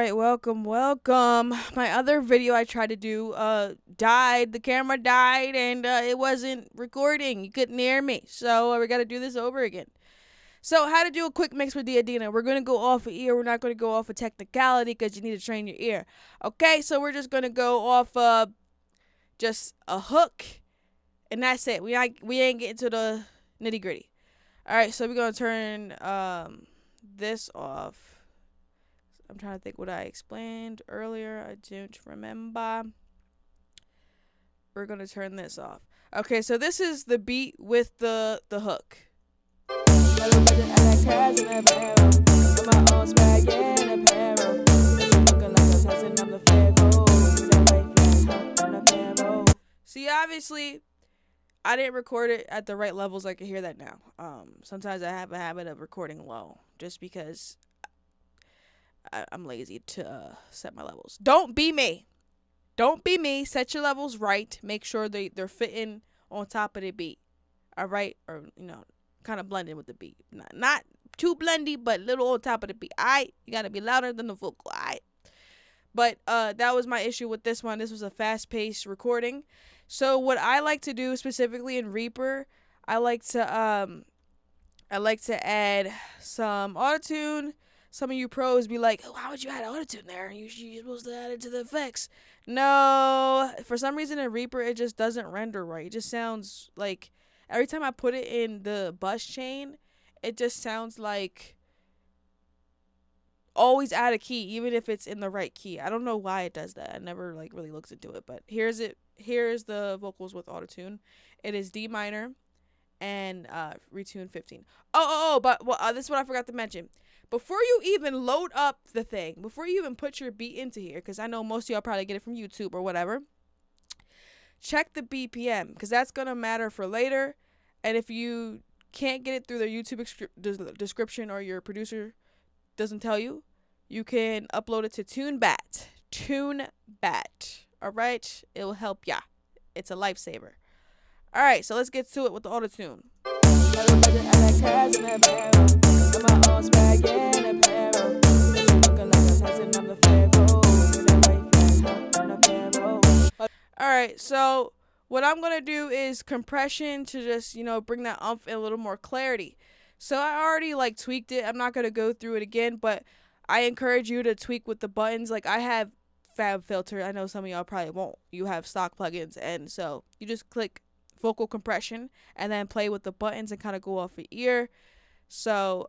right, welcome. My other video I tried to do died. The camera died and it wasn't recording. You couldn't hear me. So we got to do this over again. So how to do a quick mix with Diadina. We're going to go off of ear. We're not going to go off of technicality because you need to train your ear. Okay, so we're just going to go off just a hook and that's it. We ain't getting to the nitty-gritty. All right, so we're going to turn this off. I'm trying to think what I explained earlier. I don't remember. We're going to turn this off. Okay, so this is the beat with the hook. See, obviously, I didn't record it at the right levels. I can hear that now. Sometimes I have a habit of recording low just because I'm lazy to set my levels. Don't be me. Don't be me. Set your levels right. Make sure they're fitting on top of the beat. All right? Or, kind of blending with the beat. Not too blendy, but little on top of the beat. All right? You got to be louder than the vocal. All right? But that was my issue with this one. This was a fast-paced recording. So what I like to do specifically in Reaper, I like to add some autotune. Some of you pros be like, oh, how would you add autotune there? You're supposed to add it to the effects. No, for some reason in Reaper, it just doesn't render right. It just sounds like every time I put it in the bus chain, it just sounds like always add a key, even if it's in the right key. I don't know why it does that. I never really looks into it, but here's it. Here's the vocals with autotune. It is D minor and retune 15. But this is what I forgot to mention. Before you even load up the thing, before you even put your beat into here, because I know most of y'all probably get it from YouTube or whatever, check the BPM, because that's going to matter for later. And if you can't get it through the YouTube description or your producer doesn't tell you, you can upload it to TuneBat. TuneBat. All right? It will help ya. It's a lifesaver. All right, so let's get to it with the autotune. Alright, so what I'm going to do is compression to just, bring that umph in a little more clarity. So I already tweaked it. I'm not going to go through it again, but I encourage you to tweak with the buttons. Like I have FabFilter. I know some of y'all probably won't. You have stock plugins, and so you just click vocal compression and then play with the buttons and kind of go off your ear. So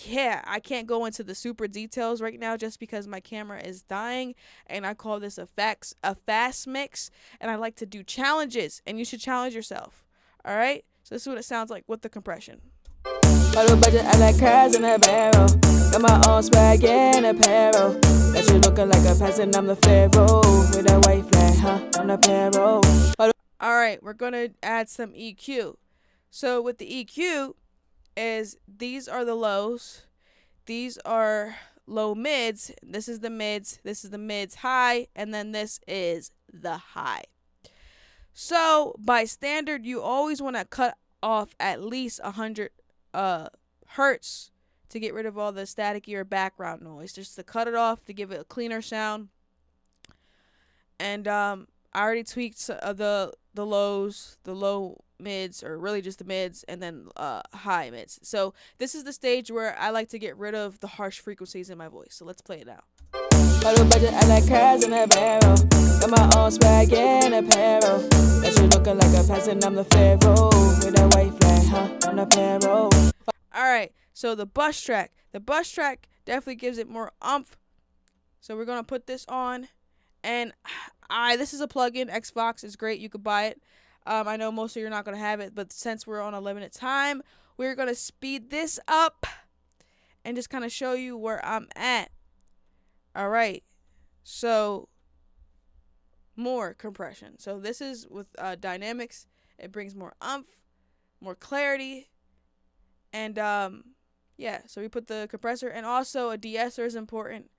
yeah, I can't go into the super details right now just because my camera is dying, and I call this a fast mix, and I like to do challenges, and you should challenge yourself. All right, so this is what it sounds like with the compression. Budget, I like cars in a barrel. Got my own swag in apparel. Got you looking like a peasant, I'm the pharaoh. With a white flag, on the payroll. Alright, we're gonna add some EQ. So with the EQ, these are the lows, these are low mids, this is the mids, this is the mids high, and then this is the high. So by standard, you always want to cut off at least 100 hertz to get rid of all the staticky or background noise, just to cut it off to give it a cleaner sound. And I already tweaked the lows, the low mids, or really just the mids, and then high mids. So this is the stage where I like to get rid of the harsh frequencies in my voice. So let's play it now. Budget, I like cars in a barrel. Got my own swag in apparel. Got you looking like a peasant, I'm the pharaoh. With a white flag, on the payroll. Alright, so the bus track definitely gives it more oomph. So we're gonna put this on, and this is a plugin. Xvox is great. You could buy it. I know most of you are not gonna have it, but since we're on a limited time, we're gonna speed this up and just kind of show you where I'm at. All right, so more compression. So this is with dynamics. It brings more oomph, more clarity, and yeah. So we put the compressor, and also a de-esser is important.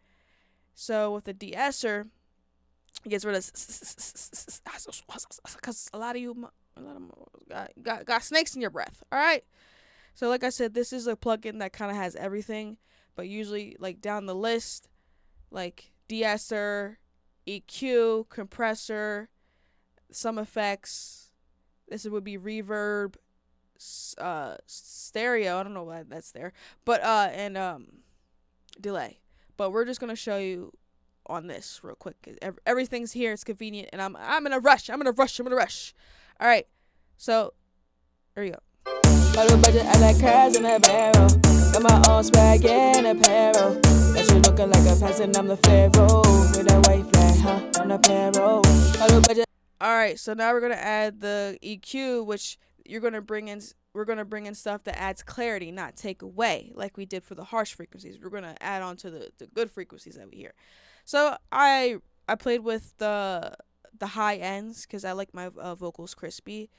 So with the de-esser, it gets rid of because a lot of you got snakes in your breath. All right. So like I said, this is a plugin that kind of has everything, but usually down the list, like de-esser, EQ, compressor, some effects. This would be reverb, stereo. I don't know why that's there, but and delay. But we're just gonna show you on this real quick. Everything's here. It's convenient, and I'm in a rush. I'm in a rush. All right, so here you go. Bottle budget, I like cars in a barrel. Got my own swag and apparel. That you looking like a peasant, I'm the pharaoh. With a white flag, huh? On a payroll. Bottle budget. All right, so now we're gonna add the EQ, which you're gonna bring in. We're gonna bring in stuff that adds clarity, not take away, like we did for the harsh frequencies. We're gonna add on to the good frequencies that we hear. So I played with the high ends because I like my vocals crispy,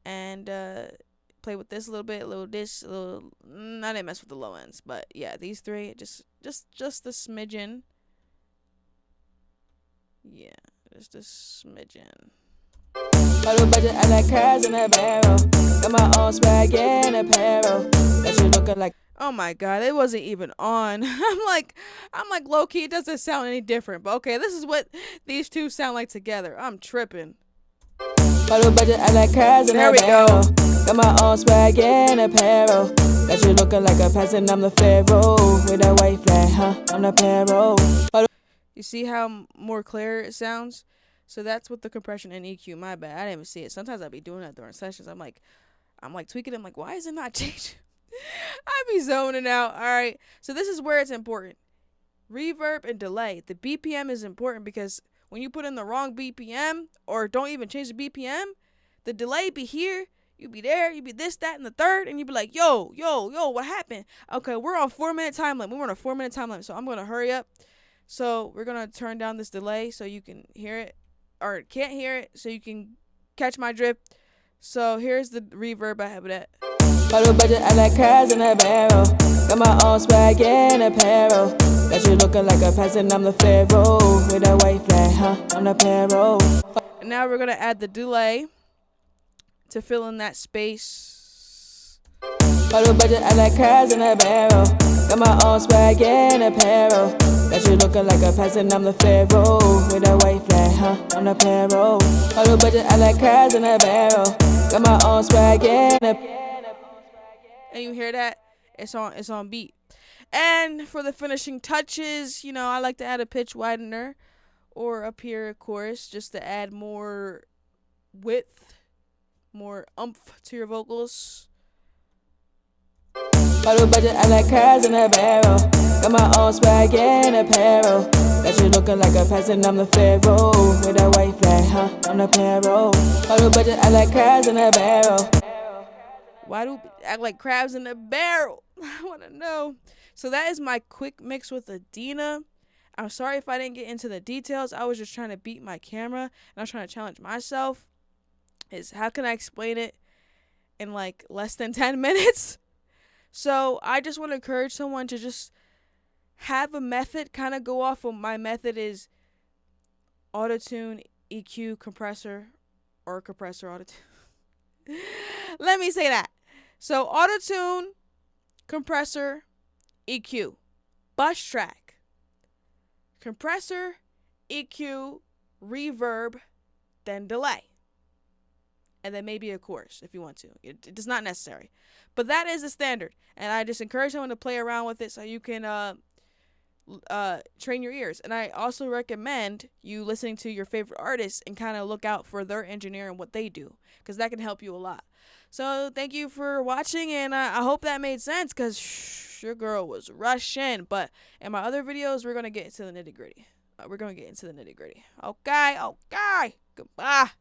and play with this a little bit, a little this, a little. I didn't mess with the low ends, but yeah, these three just the smidgen. Yeah, just a smidgen. Bottle budget, I like cars in a barrel. Got my own swag and apparel. That you looking like. Oh my god, it wasn't even on. I'm like low key. It doesn't sound any different, but okay, this is what these two sound like together. I'm tripping. Bottle budget, I like cars in a barrel. Got my own swag and apparel. That you looking like a peasant, I'm the pharaoh. With a white flag, huh? On the payroll. You see how more clear it sounds? So that's with the compression and EQ. My bad, I didn't even see it. Sometimes I'd be doing that during sessions. I'm like tweaking. I'm like, why is it not changing? I be zoning out. All right. So this is where it's important. Reverb and delay. The BPM is important because when you put in the wrong BPM or don't even change the BPM, the delay be here. You be there. You be this, that, and the third, and you be like, yo, what happened? Okay, we're on 4-minute time limit. We're on a 4-minute time limit, so I'm gonna hurry up. So we're gonna turn down this delay so you can hear it. Or can't hear it, so you can catch my drift. So here's the reverb I have it at. Bottle budget, I like cars in a barrel. Got my own swag and apparel. That you looking like a peasant, I'm the pharaoh. With a white flag, huh? On the payroll. And now we're gonna add the delay to fill in that space. Bottle budget, I like cars in a barrel. Got my own swag and apparel. That you looking like a peasant, I'm the pharaoh. With a white flag, huh? On the payroll. Bottle budget, I like cars in a barrel. Got my own swag and you hear that? It's on beat. And for the finishing touches, I like to add a pitch widener or up here, of course, just to add more width, more oomph to your vocals. Bottle budget, I like cars in a barrel. Got my own swag and apparel. That you looking like a peasant, I'm the pharaoh. With a white flag, huh? On the payroll. Bottle budget, I like cars in a barrel. Why do act like crabs in a barrel? I want to know. So that is my quick mix with Adina. I'm sorry if I didn't get into the details. I was just trying to beat my camera, and I was trying to challenge myself. How can I explain it in like less than 10 minutes? So I just want to encourage someone to just have a method, kind of go off of my method is autotune, EQ, compressor, or compressor, autotune. Let me say that. So autotune, compressor, EQ, bus track, compressor, EQ, reverb, then delay. And then maybe a chorus if you want to. It is not necessary. But that is the standard. And I just encourage someone to play around with it so you can train your ears. And I also recommend you listening to your favorite artists and kind of look out for their engineer and what they do, because that can help you a lot. So thank you for watching, and I hope that made sense, because your girl was rushing. But in my other videos, we're going to get into the nitty gritty. Okay. Goodbye.